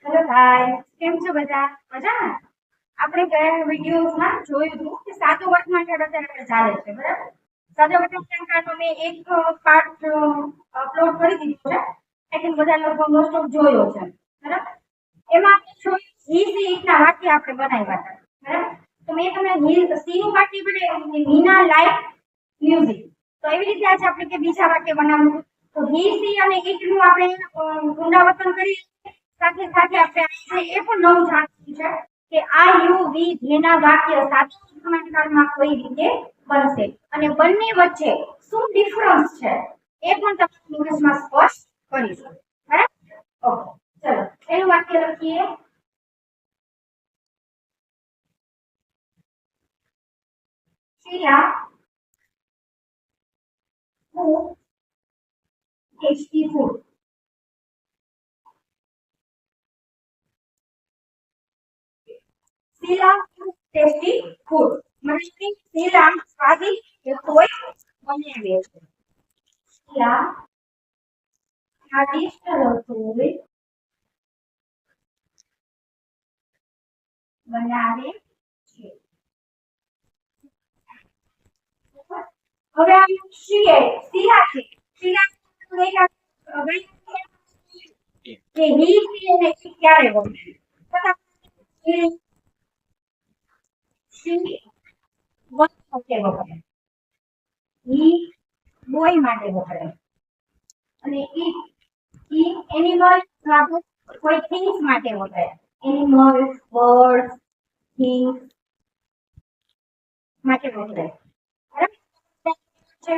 Hello guys, કેમ છો બધા? મજામાં? આપણે ગયા વિડીયોઝમાં જોયું હતું કે સાદો વર્તમાન કાળ અત્યારે ચાલે છે, બરાબર? સાદો વર્તમાન કાળનો મેં એક પાર્ટ અપલોડ કરી દીધો છે. આઈ થિંક બધા લોકો મોસ્ટ ઓફ જોયો છે, બરાબર? એમાં આપણે જોયું હી સી રીતના વાક્ય આપણે બનાવ્યા હતા, બરાબર? તો મેં તમને સી નું વાક્ય બનાવ્યું કે મીના લાઈક મ્યુઝિક. તો એવી રીતે આજે આપણે કે બીજા વાક્ય બનાવવું. તો હી સી અને ઇટ નું આપણે પુનરાવર્તન કરીએ. સાથે સાથે આપણે એ પણ નવું જાણવું છે કે આ યુ વી જેના વાક્ય સાદા વર્તમાન કાળમાં કઈ રીતે બનશે અને બંને વચ્ચે શું ડિફરન્સ છે એ પણ તમે ઇંગ્લિશમાં સ્પષ્ટ કરીશું, બરાબર? ઓકે, ચલો એનું વાક્ય લખીએ. શીલા cooked tasty food. શીલા cooked tasty food. मतलब कि શીલા સ્વાદિષ્ટ રસોઈ બનાવે છે. શીલા સ્વાદિષ્ટ રસોઈ બનાવે છે. હવે આ શીલા છે. શીલા કે હી છે ને ક્યારે બનશે? શી વન માટે વપરાય. હી બોય માટે વપરાય. અને ઈ એનિમલ કોઈ થિંગ્સ માટે વપરાય. એનિમલ્સ, બર્ડ્સ, થિંગ્સ માટે વપરાય. બરાબર છે?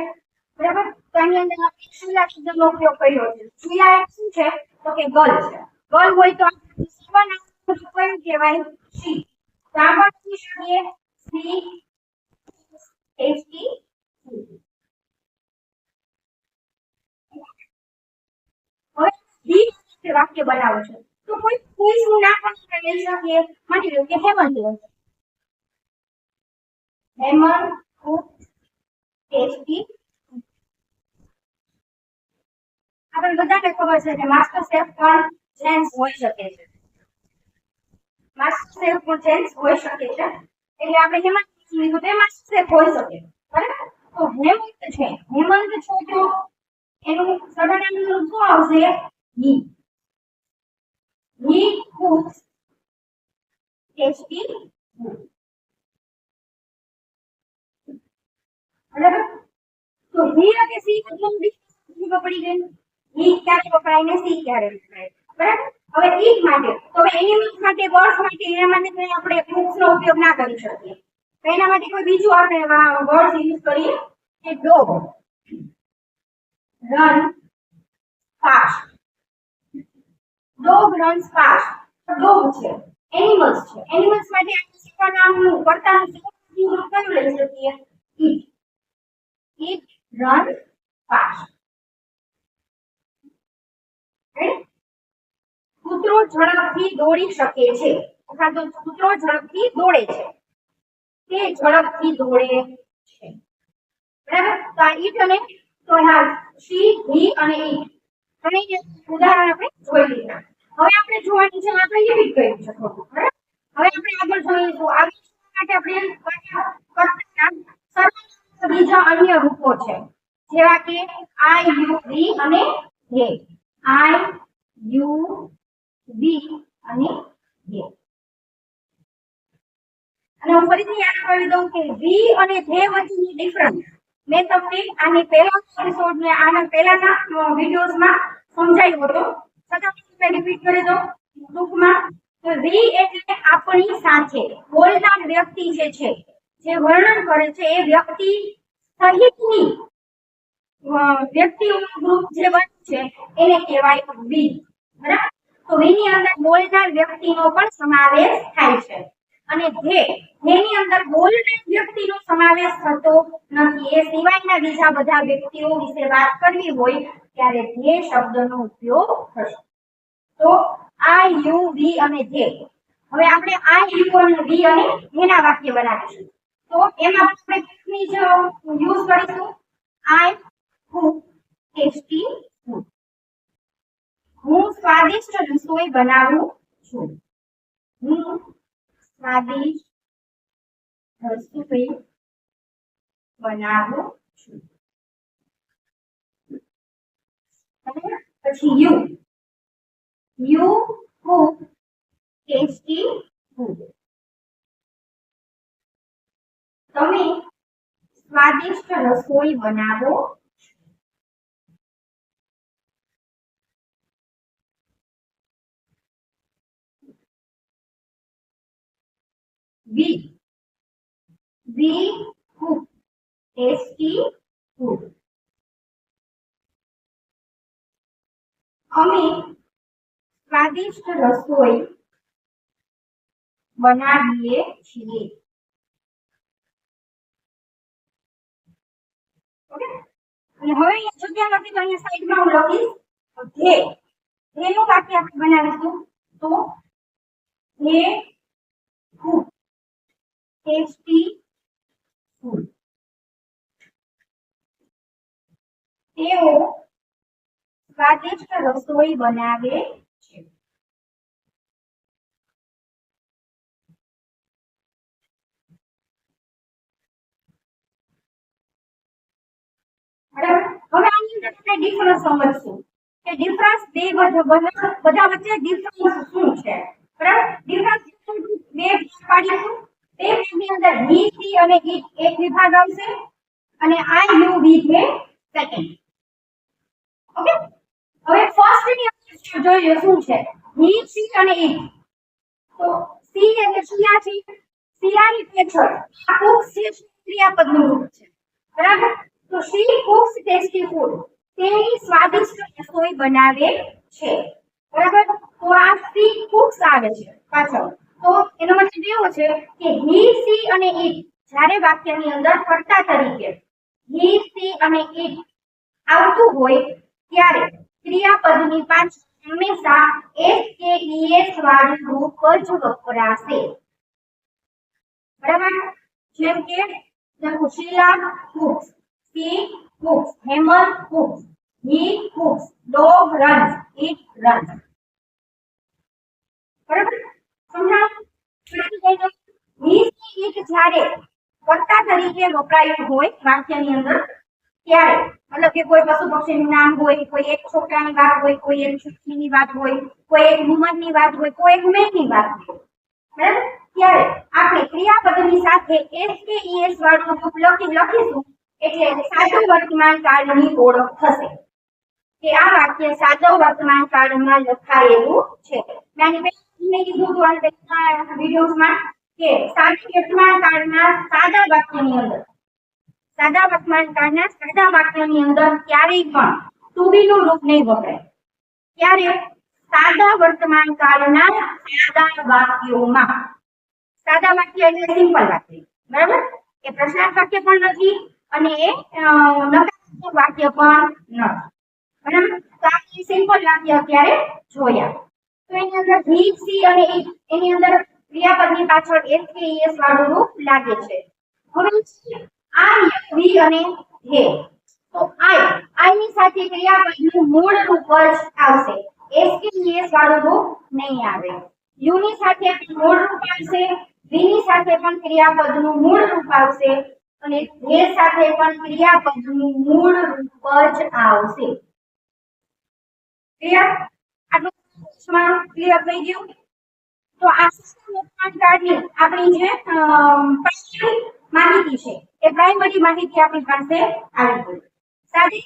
બરાબર? તો આની અંદર આપણે શીલા શબ્દનો ઉપયોગ કર્યો છે. શીલા એ શું છે? તો કે ગર્લ છે. ગર્લ હોય તો આપણે કયું કહેવાય? શી. તો આ પણ શું શકીએ? C tasty. હવે બી વાક્ય બનાવો છે. તો કોઈ શું નામ પણ લઈ શકીએ. માની લો કે હેમંત લો. હેમંત ખૂબ ટેસ્ટી. આપણે બધાને ખબર છે કે માસ્ટર શેફ પણ જેન્ટ્સ હોઈ શકે છે. માસ્ટર શેફ પણ જેન્ટ્સ હોઈ શકે છે. એટલે આપણે હેમંત લીધું તો માસ્ટર શેફ હોઈ શકે. બરાબર? તો હેમંત છે. હેમંત છે તો એનું સરનામું શું આવશે? હી. હી cooks tasty food. બરાબર? તો હી અને સી વચ્ચેનું ડિફરન્સ પડી ગયું. હી ક્યારે વપરાય ને સી ક્યારે વપરાય. બરાબર? હવે ઈટ માટે તો હવે એનિમલ્સ માટે બર્ડ્સ માટે એના માટે આપણે cooks નો ઉપયોગ ના કરી શકીએ. તો એના માટે કોઈ બીજું આપણે વર્ડ્સ યુઝ કરીએ કે dog run fast. Dog runs fast. Dog છે, એનિમલ્સ છે. એનિમલ્સ માટે આપણે શીખવા નામનું કર્તાનું ગ્રુપ કયું લઈ શકીએ? ઈટ. ઈટ રન ફાસ્ટ. કૂતરો ઝડપથી દોડી શકે છે. અથવા તો કૂતરો ઝડપથી દોડે છે. તે ઝડપથી દોડે છે. બરાબર? તો આ ઈટ અને તો હા શી, હી અને ઈટ ત્રણેય ઉદાહરણ આપણે જોઈ લીધા. હવે આપણે જોવાનું છે આપણે રિપીટ કર્યું છે થોડું. બરાબર? હવે આપણે આગળ જોઈશું. આગળ માટે આપણે સર્વનામ બીજા અન્ય રૂપો છે. જેવા કે આઈ, યુ, વી અને ધે. આઈ, યુ, વી અને ધે. અને હું ફરીથી યાદ કરી દઉં કે વી અને ધે વચ્ચેની ડિફરન્સ મેં તમને આની પહેલા એપિસોડ ને આના પહેલાના વિડિયોઝમાં સમજાવ્યો હતો. છતાં હું રિપીટ કરી દઉં ટૂંકમાં. તો વી એટલે આપણી સાથે બોલનાર વ્યક્તિ જે છે, જે વર્ણન કરે છે એ વ્યક્તિ સહિતની વ્યક્તિઓનું ગ્રુપ જે બન્યું છે એને કહેવાય વી. બરાબર? તો વી ની અંદર બોલનાર વ્યક્તિનો પણ સમાવેશ થાય છે. અને ધેની અંદર બોલનાર વ્યક્તિનો સમાવેશ થતો નથી. એ સિવાયના બીજા બધા વ્યક્તિઓ વિશે વાત કરવી હોય ત્યારે ધે શબ્દનો ઉપયોગ થશે. તો આઈ, યુ, વી અને ધે. હવે આપણે આઈ, યુ અને વી અને ધેના વાક્ય બનાવીશું. તો એમાં આપણે ની જ યુઝ કરીશું. આઈ cook tasty food. હું સ્વાદિષ્ટ રસોઈ બનાવું છું. હું સ્વાદિષ્ટ રસોઈ બનાવું છું. પછી યુ cook tasty food. તમે સ્વાદિષ્ટ રસોઈ બનાવો છો. we cook tasty food. અમે સ્વાદિષ્ટ રસોઈ બનાવીએ છીએ. ઓકે, અને હવે અહીંયા જગ્યા નથી તો અહીંયા સાઈડમાં હું લખીશ ધેનું વાક્ય આપણે બનાવીશું. તો ધે cook tasty food. તેઓ સ્વાદિષ્ટ રસોઈ બનાવે છે. બરાબર, હવે આની અંદર આપણે ડિફરન્સ સમજશું કે ડિફરન્સ બધા વચ્ચે ડિફરન્સ શું છે. બરાબર, ડિફરન્સ બે પાડીશું. બે ભાગની અંદર he she અને it એક વિભાગ આવશે અને I you we છે સેકન્ડ. ઓકે, હવે ફર્સ્ટ ની અંદર જોઈએ શું છે he she અને it. તો સી એટલે શિયા છે, શિયાની પેછળ આ cooks છે ક્રિયાપદનું રૂપ છે. બરાબર, તો she cooks tasty food. તેની સ્વાદિષ્ટ રસોઈ બનાવે છે. બરાબર, તો આ she cooks આવે છે પાછળ. તો એનો મતલબ એવો છે કે he she અને it જ્યારે વાક્યની અંદર કર્તા તરીકે he she અને it આવતું હોય ત્યારે ક્રિયાપદની પાછળ હંમેશા s કે es વાળું રૂપ જ વપરાશે. બરાબર, જેમ કે શીલા cooks, she cooks, Hemant cooks, he cooks, dog runs, it runs. બરાબર, સમજાયું? he she it જ્યારે કર્તા તરીકે વપરાયું હોય વાક્યની અંદર ત્યારે મતલબ કે કોઈ પશુ પક્ષીનું નામ હોય, કોઈ એક છોકરાની વાત હોય, કોઈ એક છોકરીની વાત હોય, કોઈ એક વુમનની વાત હોય, કોઈ એક મેનની વાત હોય. બરાબર, ત્યારે આપણે ક્રિયાપદની સાથે s કે es વાળું રૂપ લખીશું એટલે સાદું વર્તમાન કાળની ઓળખ થશે કે આ વાક્ય સાદું વર્તમાન કાળમાં લખાયેલું છે. મેં કીધું હતું આ વિડીયોઝમાં કે સાદું વર્તમાન કાળના સાદા વાક્યની અંદર સાદા વાક્યની અંદર ક્યારેય પણ to be નું રૂપ નહીં વપરાય. ત્યારે સાદા વર્તમાન કાળના સાદા વાક્યોમાં, સાદા વાક્ય એટલે સિમ્પલ વાક્ય. બરાબર, એ પ્રશ્નાર્થ વાક્ય પણ નથી અને એ નકારાત્મક વાક્ય પણ નથી. બરાબર, તો આપણે સિમ્પલ વાક્ય અત્યારે જોયા. તો એની અંદર he she અને it એની અંદર ક્રિયાપદની પાછળ s કે es વાળું રૂપ લાગે છે. હવે I we અને he, તો I ની સાથે ક્રિયાપદનું મૂળ રૂપ જ આવશે, s કે es વાળું રૂપ નહીં આવે. u ની સાથે મૂળ રૂપ આવશે, we ની સાથે પણ ક્રિયાપદનું મૂળ રૂપ આવશે અને he સાથે પણ ક્રિયાપદનું મૂળ રૂપ જ આવશે. ક્લિયર? આટલું ક્લિયર થઈ ગયું? તો આ વર્તમાન કાળની આપણી જે માહિતી છે એ પ્રાઇમરી માહિતી આપણી પાસે આવી ગઈ. સાદી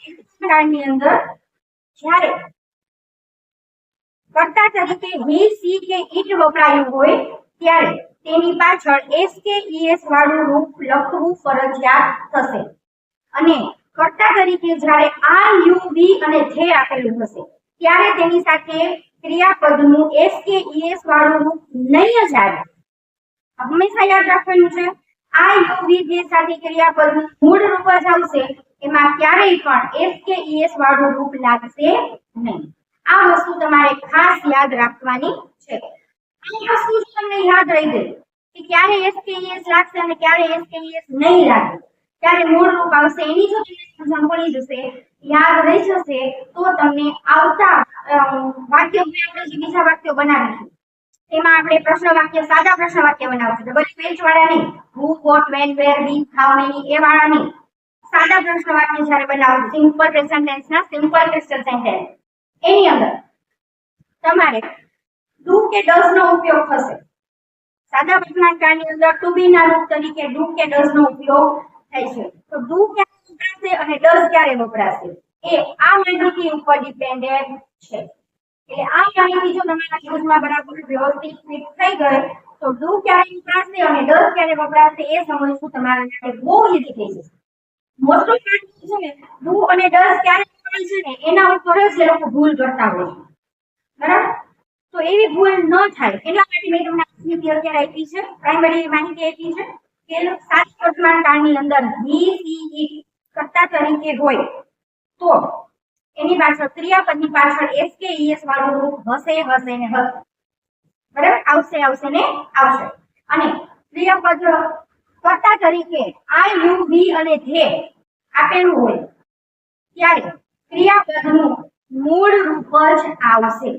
કાળની અંદર જ્યારે કર્તા તરીકે he she કે it વપરાયું હોય ત્યારે તેની પાછળ s કે es વાળું રૂપ લખવું ફરજિયાત થશે અને કર્તા તરીકે જ્યારે I you we અને they આપેલું હશે ત્યારે તેની સાથે ક્રિયાપદનું s કે es વાળું રૂપ નહીં જ આવે. હંમેશા યાદ રાખવાનું છે I you we they સાથે ક્રિયાપદનું મૂળ રૂપ જ આવશે, એમાં ક્યારેય પણ s કે es વાળું રૂપ લાગશે નહીં. આ વસ્તુ તમારે ખાસ યાદ રાખવાની છે. આ વસ્તુ તમને યાદ રહી ગઈ કે ક્યારે s કે es લાગશે અને ક્યારે s કે es નહીં લાગે, ત્યારે મૂળ રૂપ આવશે. એની જો તમને સમજણ પડી જશે, યાદ રહી જશે તો તમને આવતા વાક્ય આપણે જે બીજા વાક્યો બનાવીશું એમાં આપણે પ્રશ્ન વાક્ય સાદા પ્રશ્ન વાક્ય બનાવશું ડબલ પેજ વાળા નહીં, who what when where with how many એ વાળા નહીં, સાદા પ્રશ્ન વાક્ય જ્યારે બનાવશું સિમ્પલ પ્રેઝન્ટ ટેન્સ ના સિમ્પલ ક્વેશ્ચન સેન્ટેન્સ એની અંદર તમારે ડુ કે ડઝ નો ઉપયોગ થશે. સાદા વર્તમાનકાળની અંદર ટુ બી ના રૂપ તરીકે ડુ કે ડઝ નો ઉપયોગ થાય છે. તો ડુ ક્યારે વપરાશે અને ડઝ ક્યારે વપરાશે એ આ માહિતી ઉપર ડિપેન્ડેન્ટ છે. એટલે આ માહિતી જો તમારા મગજમાં બરાબર વ્યવસ્થિત ફિટ થઈ ગઈ તો ડુ ક્યારે વપરાશે અને ડઝ ક્યારે વપરાશે એ સમજવું તમારા માટે બહુ ઈઝી થઈ જશે. મોસ્ટ ઓફ છે ને ડુ અને ડઝ ક્યારે વપરાય છે ને એના ઉપર જ એ લોકો ભૂલ કરતા હોય છે. બરાબર? તો એવી ભૂલ ન થાય એટલા માટે મેં તમને માહિતી અત્યારે આપી છે, પ્રાઇમરી માહિતી આપી છે કે સાદા વર્તમાનકાળની અંદર હી સી ઇટ કર્તા તરીકે હોય તો એની પાછળ ક્રિયાપદની પાછળ એસ કે ઈએસ વાળું રૂપ હશે હશે ને હશે. બરાબર? આવશે આવશે ને આવશે. અને ક્રિયાપદ કર્તા તરીકે આઈ યુ વી અને ધે આપેલું હોય ત્યારે ક્રિયાપદનું મૂળ રૂપ જ આવશે.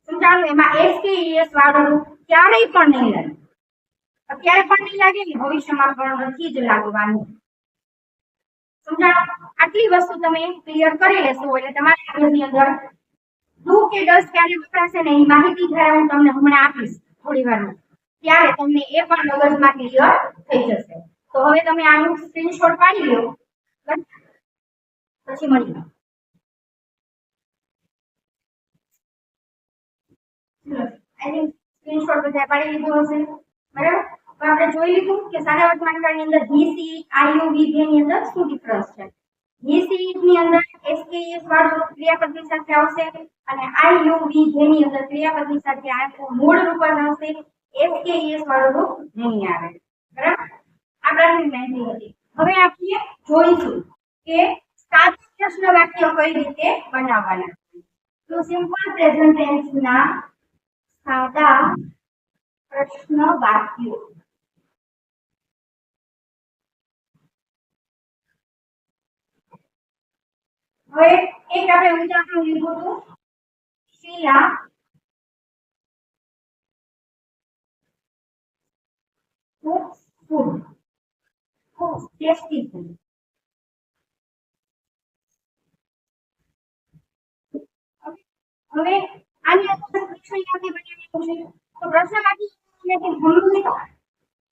સમજાણું? એમાં એસ કે ઈએસ વાળું રૂપ ક્યારેય પણ નહીં લાગે. અત્યારે પણ નહીં લાગે ને ભવિષ્યમાં પણ નથી જ લાગવાનું. સમજાણું? આટલી વસ્તુ તમે ક્લિયર કરી લેશો એટલે તમારા મગજની અંદર ડુ કે ડઝ ક્યારે વપરાશે ને એ માહિતી જ્યારે હું તમને હમણાં આપીશ થોડી વારમાં ત્યારે તમને એ પણ મગજમાં ક્લિયર થઈ જશે. તો હવે તમે આનું સ્ક્રીનશોટ પાડી લો પછી મળીએ. સ્ક્રીનશોટ બધા પાડી લીધો હશે. બરાબર? તો આપણે જોઈ લીધું કે સાદા વર્તમાનકાળની અંદર he she I you we they ની અંદર શું ડિફરન્સ છે. હી સી ઇટ ની અંદર એસ કે એસ વાળું ક્રિયાપદની સાથે આવશે અને આઈ યુ વી ધે ની અંદર ક્રિયાપદની સાથે આખું મૂળ રૂપ જ આવશે. એસ કે એસ વાળું રૂપ નહીં આવે. બરાબર? આ પ્રકારની માહિતી હતી. હવે આપણે જોઈશું કે સાદા પ્રશ્ન વાક્ય કઈ રીતે બનાવવાના. તો સિમ્પલ પ્રેઝન્ટ ટેન્સ ના સાદા પ્રશ્ન વાક્યો. હવે એક આપણે ઉદાહરણ લીધું હતું શીલા ફૂડ ખૂબ ટેસ્ટી ફૂડ. હવે આની અંદર પ્રશ્ન વાક્ય બનાવવાનું છે. તો પ્રશ્ન વાક્ય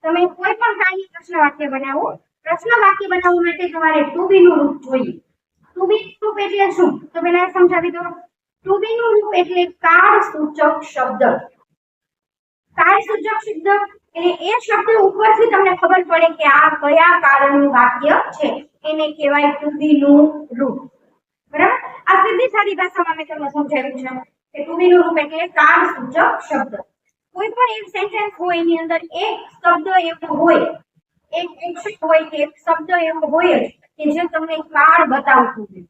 તમે કોઈ પણ કાંઈ પ્રશ્ન વાક્ય બનાવો. પ્રશ્ન વાક્ય બનાવવા માટે તમારે ટુ બી નું રૂપ જોઈએ. ટુ બી નું રૂપ એટલે શું તો પહેલા સમજાવી દો. ટુ બી નું રૂપ એટલે કાળ સૂચક શબ્દ. કાળ સૂચક શબ્દ એટલે એ શબ્દ ઉપરથી તમને ખબર પડે કે આ કયા કાળનું વાક્ય છે એને કહેવાય ટુ બી નું રૂપ. બરાબર? આ સીધી સાદી ભાષામાં મેં તમને સમજાવ્યું છે કે ટુ બી નું રૂપ એટલે કાળ સૂચક શબ્દ. કોઈ પણ એક સેન્ટેન્સ હોય એની અંદર એક શબ્દ એવો હોય, એક એક્શન હોય કે એક શબ્દ એવો હોય કે જે તમને કાળ બતાવતું હોય.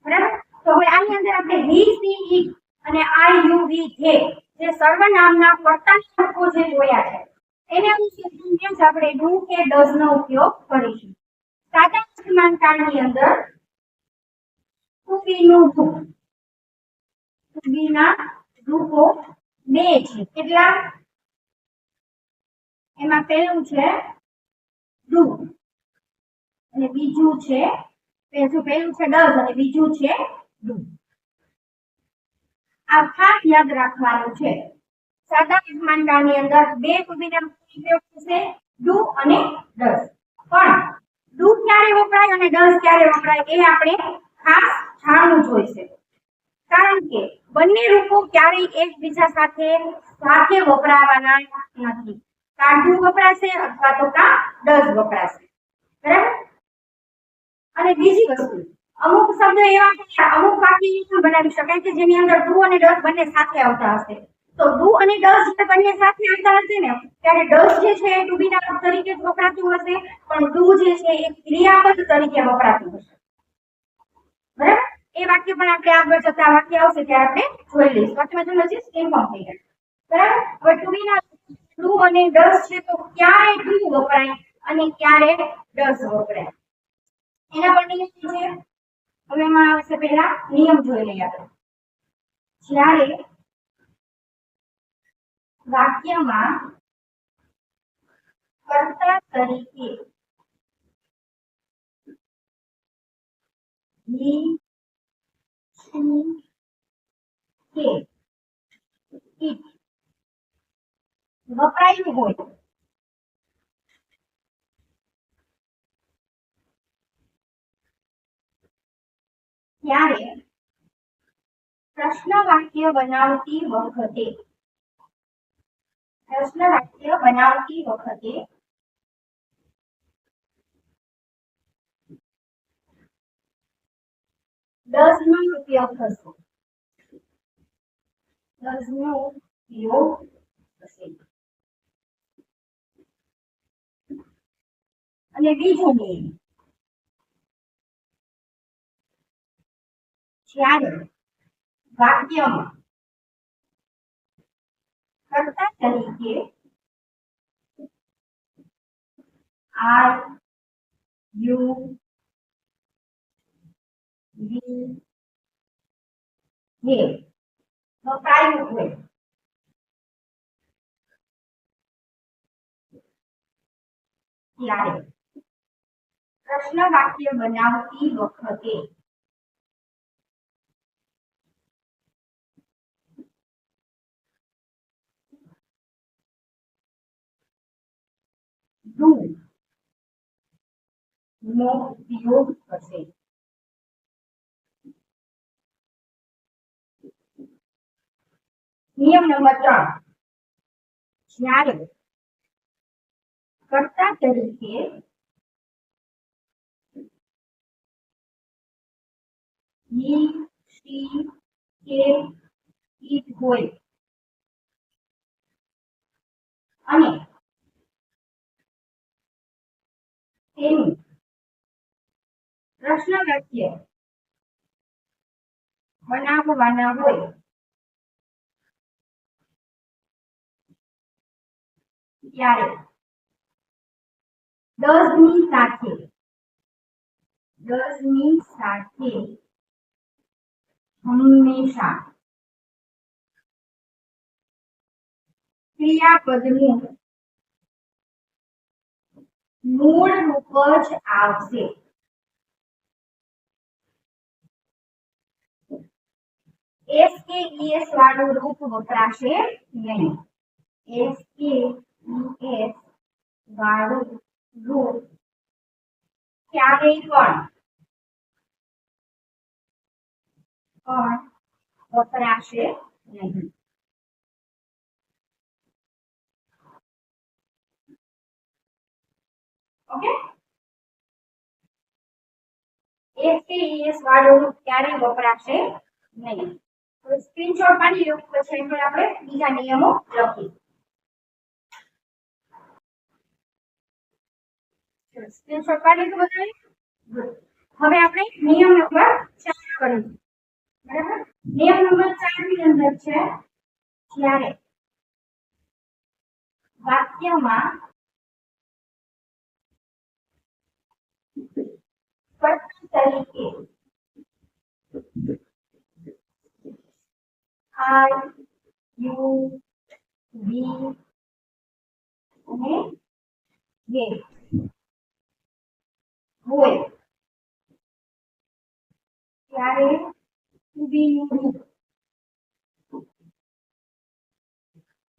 બરાબર? તો હવે આની અંદર આપણે હી સી ઇટ અને આઈ યુ વી ધે જે સર્વનામના કર્તા રૂપો જે જોયા છે એને અનુસરીને જ આપણે ડુ કે ડઝ નો ઉપયોગ કરીશું. સાદા વર્તમાનકાળની અંદર ટુ બી નું રૂપ, ટુ બી ના રૂપો બે છે. કેટલા? એમાં પહેલું છે ડુ અને બીજું છે પહેલું છે ડઝ અને બીજું છે ડુ. આ ખાસ યાદ રાખવાનું છે. સાદા વર્તમાનકાળની અંદર બે ટુ બી ના ઉપયોગ થશે ડુ અને ડઝ. પણ ડુ ક્યારે વપરાય અને ડઝ ક્યારે વપરાય એ આપણે ખાસ જાણવું જોઈશે. કારણ કે બંને રૂપો ક્યારેય એકબીજા સાથે વપરાવાના નથી. કાં ડુ વપરાશે અથવા તો કાં ડઝ વપરાશે. બરાબર? અને બીજી વસ્તુ અમુક શબ્દ એવા અમુક વાક્ય પણ બનાવી શકાય કે જેની અંદર ડુ અને ડઝ બંને સાથે આવતા હશે. તો ડુ અને ડઝ બંને સાથે આવતા હશે ને ત્યારે ડઝ જે છે એ ટુ બી ના રૂપ તરીકે વપરાતું હશે પણ ડુ જે છે એ ક્રિયાપદ તરીકે વપરાતું હશે. બરાબર? એ વાક્ય પણ આપણે આગળ જતા વાક્ય આવશે ત્યારે આપણે જોઈ લઈશું. મેથોલોજીસ ઇન્ફોર્મ થઈ ગયા. બરાબર? હવે ટુ બી ના ડુ અને ડઝ છે તો ક્યારે ડુ વપરાય અને ક્યારે ડઝ વપરાય એના પર નિયમ છે. હવે એમાં આવશે પહેલા નિયમ જોઈ લઈએ આપણે. જ્યારે વાક્યમાં કર્તા તરીકે he, she કે it વપરાયું હોય ત્યારે પ્રશ્ન વાક્ય બનાવતી વખતે 10 નો ઉપયોગ થશે અને બીજો નિયમ જ્યારે વાક્યમાં કર્તા તરીકે I, you, we, he વપરાયું હોય ત્યારે પ્રશ્ન વાક્ય બનાવતી વખતે do નો ઉપયોગ થશે નિયમ નંબર 3 જ્યારે કર્તા તરીકે he, she કે it હોય અને તેનું પ્રશ્ન વાક્ય બનાવવાના હોય ત્યારે 10 ની સાથે હંમેશા ક્રિયાપદનું મૂળ રૂપ જ આવશે એસ કે ઈએસ વાળું રૂપ વપરાશે નહીં એસ કે ઈએસ વાળું રૂપ ક્યારેય પણ વપરાશે નહીં ઓકે એસ કે ઈએસ વાળું રૂપ ક્યારેય વપરાશે નહીં તો સ્ક્રીનશોટ પાડી લો પછી આપણે બીજા નિયમો લખીએ સ્ક્રીનશોટ પાડી લીધું બધાએ હવે આપણે નિયમ નંબર 4 કરીશું બરાબર નિયમ નંબર 4 ની અંદર છે જ્યારે વાક્યમાં કર્તા તરીકે I, you, we અને they હોય ત્યારે to be નું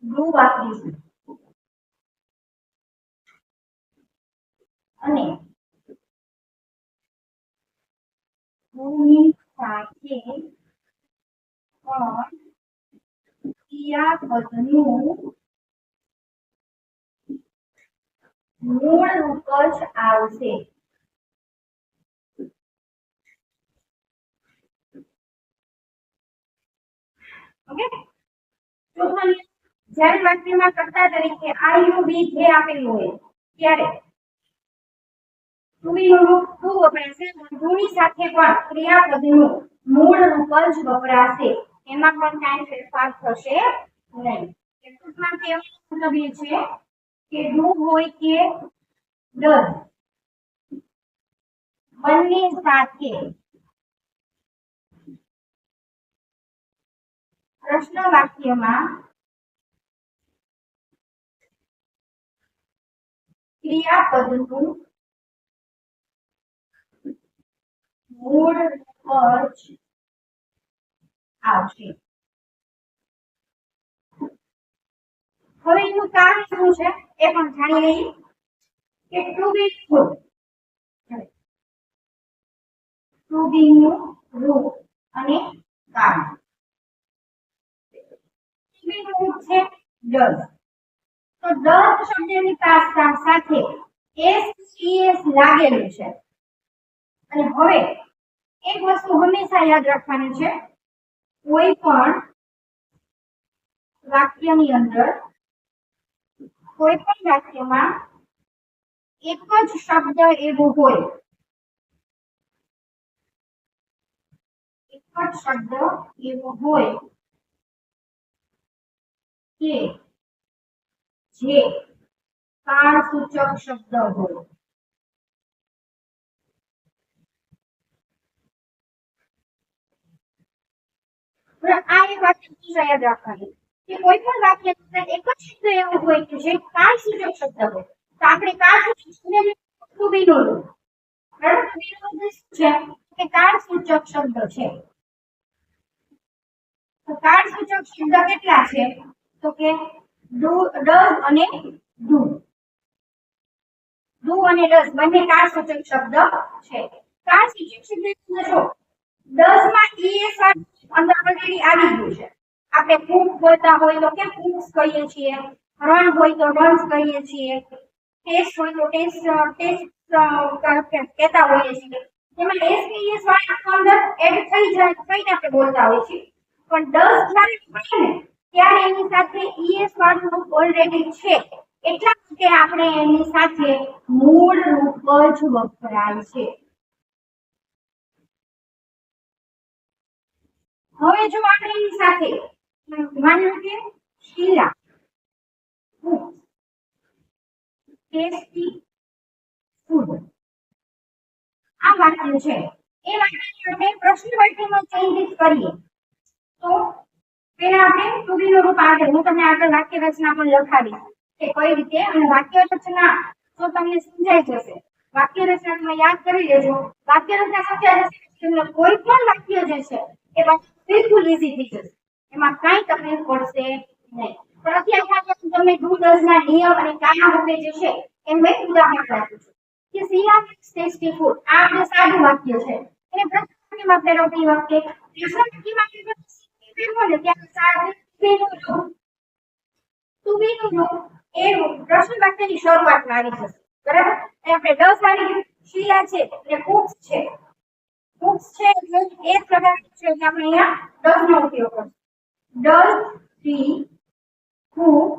રૂપ વાપરીશું અને ની સાથે પણ ક્રિયાપદનું મૂળ રૂપ જ આવશે ઓકે ચોથો નિયમ જ્યારે વાક્યમાં કર્તા તરીકે I, you, we, they આપેલું હોય ત્યારે to be નું રૂપ to વપરાશે to ની સાથે પણ ક્રિયાપદનું મૂળ રૂપ જ વપરાશે એમાં પણ કાંઈ ફેરફાર થશે નહીં ટૂંકમાં કહેવાનો મતલબ એ છે કે do હોય કે does બંને સાથે પ્રશ્ન વાક્યમાં ક્રિયાપદનું મૂળ રૂપ જ આવશે. હવે એનું કારણ શું છે એ પણ જાણી લઈએ કે ટુ બી ગુડ ટુ બી નું રૂપ અને કારણ. ટુ બી નું રૂપ છે ડઝ. તો ડઝ શબ્દની સાથે એસ લાગેલું છે. અને હવે એક વસ્તુ હંમેશા યાદ રાખવાની છે, કોઈ પણ વાક્યની અંદર કોઈ પણ વાક્યમાં એક જ શબ્દ એવો હોય, એક જ શબ્દ એવો હોય કે જે કાળસૂચક શબ્દ હોય. આ એક વાક્ય યાદ રાખવાની કે કોઈ પણ વાક્ય એક જ શબ્દ એવો હોય કે જે કાળસૂચક શબ્દ હોય. તો આપણે કાળસૂચક શબ્દને ટુ બી નો રૂપ, બરાબર? ટુ બી નો રૂપ છે કે કાળસૂચક શબ્દ છે. તો કાળસૂચક શબ્દ કેટલા છે? તો કે ડઝ અને ડુ. ડુ અને ડઝ બંને કાળસૂચક શબ્દ છે. કાળસૂચક શબ્દ જો ડઝ માં ઈએસ અંદર ઓલરેડી આવી ગયું છે. આપણે કુક બોલતા હોય તો કેમ કુક્સ કહીએ છીએ, રન હોય તો રન્સ કહીએ છીએ, ટેસ્ટ હોય તો ટેસ્ટ કહેતા હોઈએ છીએ. એમાં એસપીએસ વાળા અંદર એડ થઈ જાય કઈને આપણે બોલતા હોઈએ છીએ. પણ ડઝ જ્યારે હોય ને ત્યારે એની સાથે ઈએસ વાળું રૂપ ઓલરેડી છે, એટલા માટે આપણે એની સાથે મૂળ રૂપ જ વપરાય છે. હવે જો આપણે એની સાથે માની લો કે શીલા ટેસ્ટી ફૂડ આ વાક્ય છે, એ વાક્યને આપણે પ્રશ્ન વાક્યમાં ચેન્જીસ કરીએ તો પેલા આપણે ટુ બી નું રૂપ આગળ, હું તમને આગળ વાક્ય રચના પણ લખાવીશ કે કઈ રીતે, અને વાક્ય રચના તો તમને સમજાઈ જશે. વાક્ય રચના તમે યાદ કરી લેજો. વાક્ય રચના સમજાઈ જશે તમને કોઈ પણ વાક્ય જે છે એ બિલકુલ ઈઝી થઈ જશે, એમાં કઈ તકલીફ પડશે નહીં. પણ અત્યારે તમે ડુ ડઝ ના નિયમ અને કાયમ રૂપે જે છે એમ મેં ઉદાહરણ આપ્યું છે કે શીલા ટેસ્ટી ફૂડ આ આપણે સાદું વાક્ય છે, એને પ્રશ્ન વાક્યમાં ફેરવતી વખતે પ્રશ્ન વાક્યમાં ફેરવો ને ત્યારે ટુ બી નું રૂપ એ પ્રશ્ન વાક્યની શરૂઆતમાં આવી જશે, બરાબર? આપણે ડઝ આવી ગયું, શીલા છે એટલે કુક્સ છે, કુક્સ છે એટલે એ પ્રકારની છે કે આપણે અહીંયા ડઝ નો ઉપયોગ કરશું. Does she cook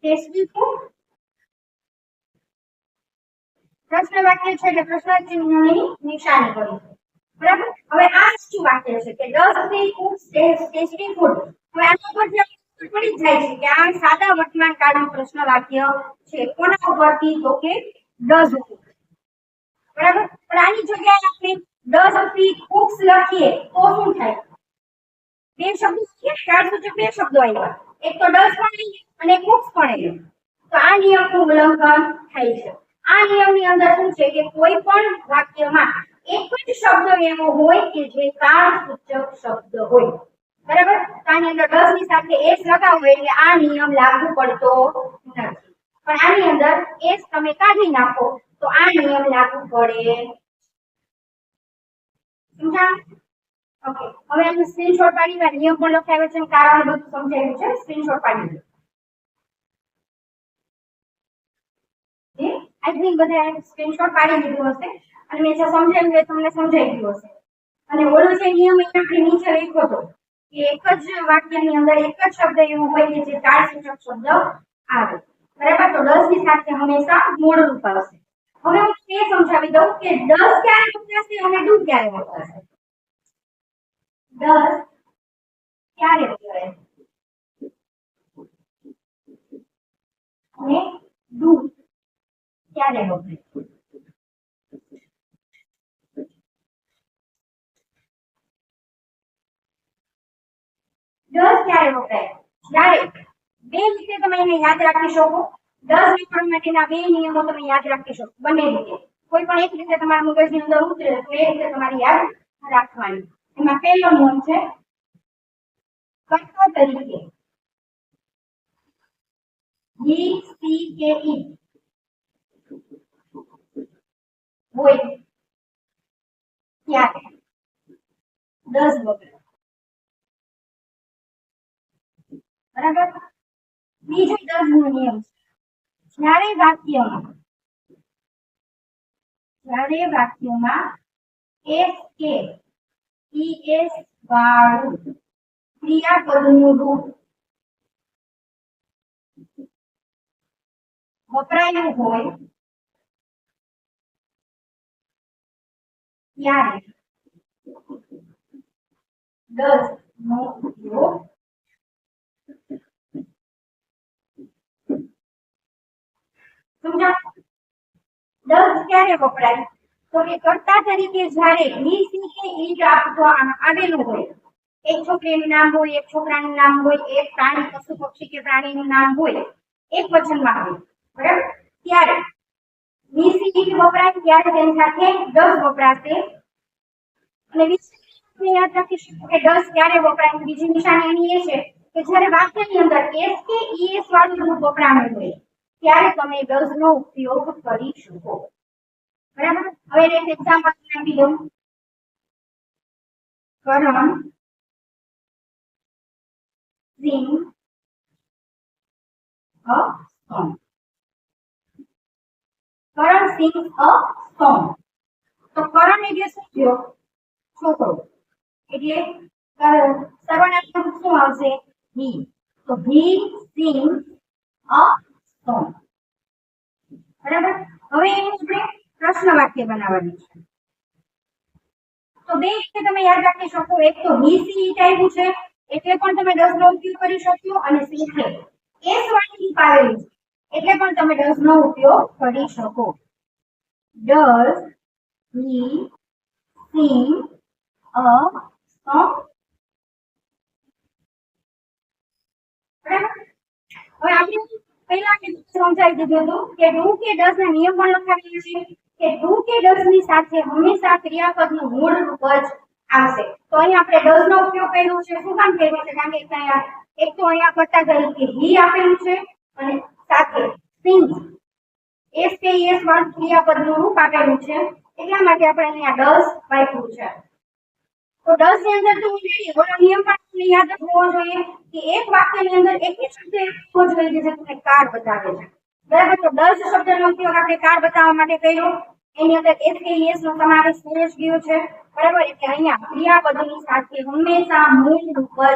tasty food? પ્રશ્ન વાક્ય છે એટલે પ્રશ્ન ચિહ્નની નિશાની કરીશું, બરાબર? હવે આ શું વાક્ય છે કે does she cook tasty food? હવે આના પરથી પડી જાય છે કે આ સાદા વર્તમાન કાળનું પ્રશ્ન વાક્ય છે. કોના ઉપરથી? તો કે ડઝ ઉપર, બરાબર? પણ આની જગ્યાએ આપણે ડઝ શી કુક્સ લખીએ તો શું થાય? બે શબ્દો છે, કાળસૂચક બે શબ્દો આવ્યા, એક તો ડઝ પણ આવી અને કુક્સ પણ આવી. તો આ નિયમનું ઉલ્લંઘન થાય છે. આ નિયમની અંદર શું છે કે કોઈ પણ વાક્યમાં એક જ શબ્દ એવો હોય કે જે કાળસૂચક શબ્દ હોય, બરાબર? આની અંદર ડઝ ની સાથે એસ લગાવો એટલે આ નિયમ લાગુ પડતો નથી. પણ આની અંદર એસ તમે કાઢી નાખો તો આ નિયમ લાગુ પડે. સમજાણું? ઓકે, હવે આપણે સ્ક્રીનશોટ પાડીને નિયમ પણ લખાવ્યો છે, કારણ બધું સમજાવ્યું છે. સ્ક્રીનશોટ પાડી લો. આઈ થિંક બધા સ્ક્રીનશોટ પાડી લીધું હશે અને મેં જે સમજાવ્યું એ તમને સમજાઈ ગયું હશે. અને ઓલો જે નિયમ આપણે નીચે લખ્યો હતો કે એક જ વાક્યની અંદર એક જ શબ્દ એવો હોય કે જે કાળસૂચક શબ્દ આવે, બરાબર? તો ડઝ ની સાથે હંમેશા મૂળ રૂપ આવશે. હવે હું એ સમજાવી દઉં કે ડઝ ક્યારે વપરાશે અને ડુ ક્યારે વપરાશે. ડઝ ક્યારે વપરાય અને ડુ ક્યારે વપરાય? ડઝ ક્યારે વપરાય? જ્યારે બે રીતે તમે એને યાદ રાખી શકો. 10 લખવા માટેના બે નિયમો તમે યાદ રાખી શકો બંને રીતે કોઈ પણ એક રીતે તમારા મગજની અંદર ઉતરે તો એ રીતે તમારે યાદ રાખવાની એમાં પહેલો નિયમ છે કર્તા તરીકે ડી સી કે ઈ હોય ત્યારે 10 વપરાય બરાબર બીજો 10 નો નિયમ છે જ્યારે વાક્યમાં એસ કે ઈ એસ વાળું ક્રિયાપદનું રૂપ વપરાયું હોય ત્યારે 10 નો ઉપયોગ સમજા 10 ક્યારે વપરાય તો કે કર્તા તરીકે જ્યારે ઈ સી કે ઈ આવેલું હોય એક છોકરીનું નામ હોય એક છોકરાનું નામ હોય એક પ્રાણી પશુ પક્ષી કે પ્રાણીનું નામ હોય એક વચનમાં હોય બરાબર ત્યારે ઈ સી ઈ વપરાય ત્યારે તેની સાથે 10 વપરાશે અને યાદ રાખીશું કે 10 ક્યારે વપરાય બીજી નિશાની એની એ છે કે જ્યારે વાક્યની અંદર એસ કે ઈ એસ વાળું રૂપ વપરાયું હોય ત્યારે તમે 10 નો ઉપયોગ કરી શકો બરાબર હવે એક એક્ઝામ્પલ આપી દઉં કરણ સિંગ a song Karan Singh a song તો કરણ એટલે શું થયો છોકરો એટલે સર્વનામ શું આવશે હી તો હી સિંગ અ સોંગ બરાબર હવે એનું આપણે પ્રશ્ન વાક્ય બનાવવાનું છે તો બે રીતે તમે યાદ રાખી શકો એક તો હી સી ઈટ આવ્યું છે એટલે પણ તમે 10 નો ઉપયોગ કરી શકો અને સી છે એસ વાળી ઈટ આવેલું છે એટલે પણ તમે 10 નો ઉપયોગ કરી શકો does he sing a song હવે આપણે પહેલા સમજાવી દીધું હતું કે ડુ કે ડઝ ના નિયમ પણ લખાવેલા છે કે ડુ કે ડઝ ની સાથે હંમેશા ક્રિયાપદનું મૂળ રૂપ જ આવશે તો અહીં આપણે ડઝ નો ઉપયોગ કર્યો છે શું કામ કર્યો છે કારણ કે ત્યાં એક તો અહીંયા કર્તા તરીકે હી આપેલું છે અને સાથે સિંગ એસ કે એસ વાળું ક્રિયાપદનું રૂપ આપેલું છે એટલા માટે આપણે અહીંયા ડઝ વાપર્યું છે તો 10 ની અંદર તો ઓલરેડી ઓલો નિયમ પણ યાદ હોવો જોઈએ કે એક વાક્યની અંદર એક જ શબ્દ એવો જોઈએ જે તમને કાર બતાવે છે બરાબર તો 10 શબ્દનો ઉપયોગ આપણે કાર બતાવવા માટે કર્યો એની અંદર એસ કે એસ નો સમાવેશ થઈ જ ગયો છે બરાબર એટલે અહીંયા ક્રિયાપદની સાથે હંમેશા મૂળ રૂપ જ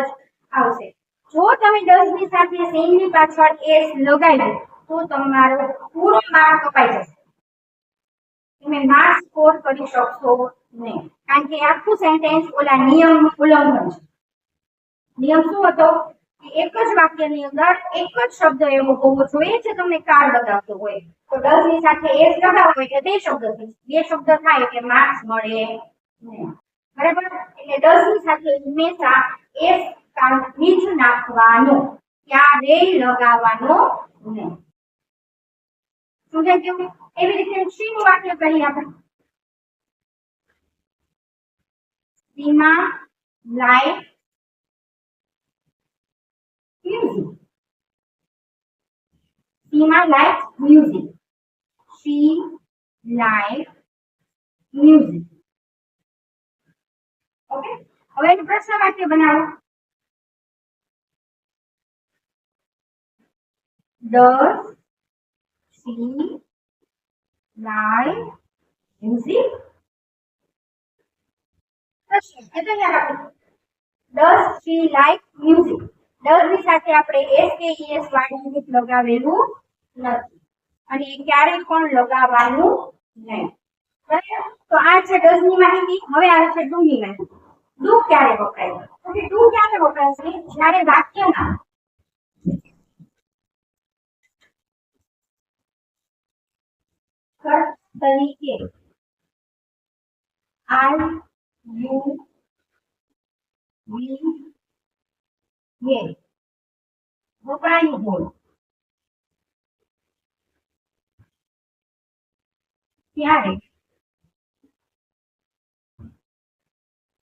આવશે જો તમે 10 ની સાથે સિંગ ની પાછળ એસ લગાવ્યો તો તમારો પૂરો માર્ક કપાઈ જશે તમે માર્ક સ્કોર કરી શકશો નહીં કારણ કે આખું સેન્ટેન્સ ઓલા નિયમ ઉલ્લંઘન છે નિયમ શું હતો કે એક જ વાક્યની અંદર એક જ શબ્દ એવો હોવો જોઈએ જે તમને કાર બતાવતો હોય તો 10 ની સાથે એસ લગાવો એટલે બે શબ્દ થાય એટલે માર્ક્સ મળે નહીં બરાબર એટલે 10 ની સાથે હંમેશા એસ કાઢી જ નાખવાનો ક્યારેય લગાવવાનો નહીં સમજાય ગયું એવી રીતે સી નું વાક્ય કરીએ આપણે Seema like music Seema likes music she likes music okay હવે એનું પ્રશ્ન વાક્ય બનાવો does she like music પ્રશ્ન એટલે યાદ રાખો does she like music does ની સાથે આપણે એસ કે ઈએસ વાળું રૂપ લગાવેલું નથી અને ક્યારેય પણ લગાવવાનું નહીં બરાબર તો આ છે does ની માહિતી હવે આવે છે do ની માહિતી do ક્યારે વપરાય તો કે do ક્યારે વપરાય છે જ્યારે વાક્યમાં તરીકે I you we ye વપરાયું હોય ત્યારે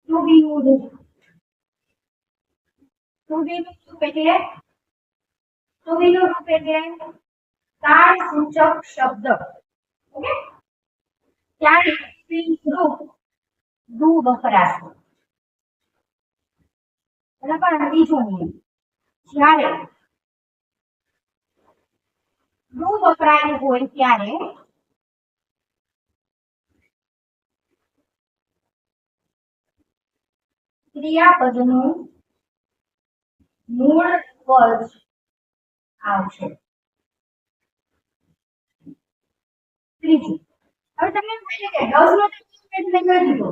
ટુ બી નું રૂપ, ટુ બી નું રૂપ એટલે ટુ બી નું રૂપ એટલે કાળસૂચક શબ્દ. ઓકે, ત્યારે રૂપ ડુ વપરાશે. બરાબર. બીજો નિયમ, જ્યારે ડુ વપરાયું હોય ત્યારે ક્રિયાપદનું મૂળ પદ આવશે. ત્રીજું, હવે તમને એમ થાય કે 10 નો મેં કહી દીધો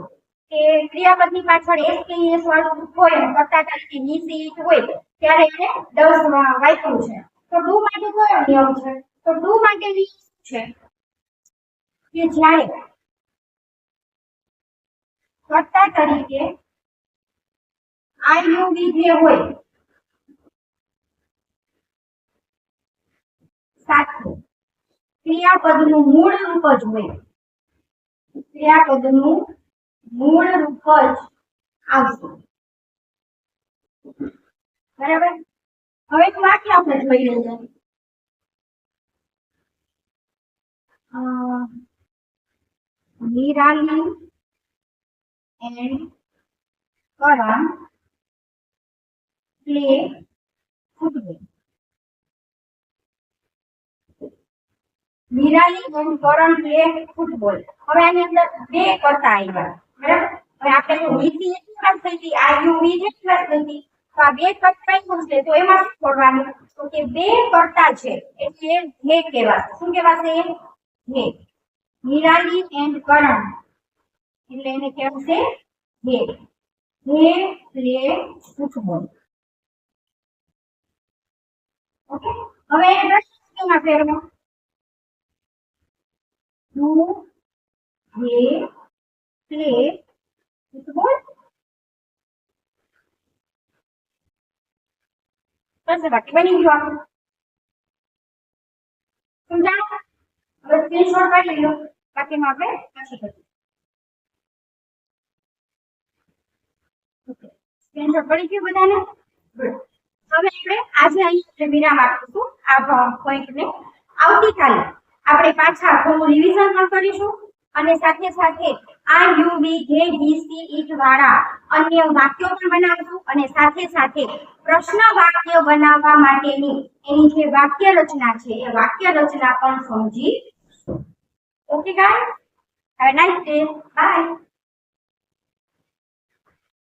કે ક્રિયાપદની પાછળ એસ કે એસ વાળું હોય અને કર્તા તરીકે નીસી હોય ત્યારે એને 10 માં વાપર્યું છે. તો ડુ માટે કયો નિયમ છે? તો ડુ માટે નિયમ છે કે જ્યારે કર્તા તરીકે આઈયુવી જે હોય સાથે ક્રિયાપદનું મૂળ રૂપ જ હોય, ક્રિયાપદનું મૂળ રૂપ જ આવશે. બરાબર. હવે એક વાક્ય આપણે જોઈ લઈએ. Nirali and Karan play football. Nirali and Karan play football. હવે આની અંદર બે કરતા આવ્યા. બરાબર. હવે આપણે નીતિ એટલી વાત થઈ હતી, આ યુવી જેટલી વાત થઈ હતી, તો આ બે કરતા છે તો એમાં શું કરવાનું? તો કે બે કરતા છે એટલે હે કહેવાશે. શું કહેવાશે? હે. નિરાલી એન્ડ કરણ એટલે એને કહેવાશે હે. હે પ્લે ફૂટબોલ. ઓકે, હવે એને પ્રશ્નમાં ફેરવો. ડુ હે પ્લે ફૂટબોલ? બસ બાકી બની ગયું આપણું. સમજાણું? હવે સ્ક્રીનશોટ પાડી લો, બાકીનું આપણે પછી કરીએ. ઓકે, સ્ક્રીનશોટ પડી ગયું બધાને? ગુડ. હવે આપણે આજે અહીં વિરામ આપીશું આ પોઈન્ટને. આવતીકાલે આપણે પાછા થોડું રિવિઝન પણ કરીશું અને સાથે સાથે આ યુવી જે બીસી ઈટ વાળા અન્ય વાક્યો પણ બનાવીશું અને સાથે સાથે પ્રશ્ન વાક્ય બનાવવા માટેની એની જે વાક્ય રચના છે એ વાક્ય રચના પણ સમજીશું. Okay guys, have a nice day. By.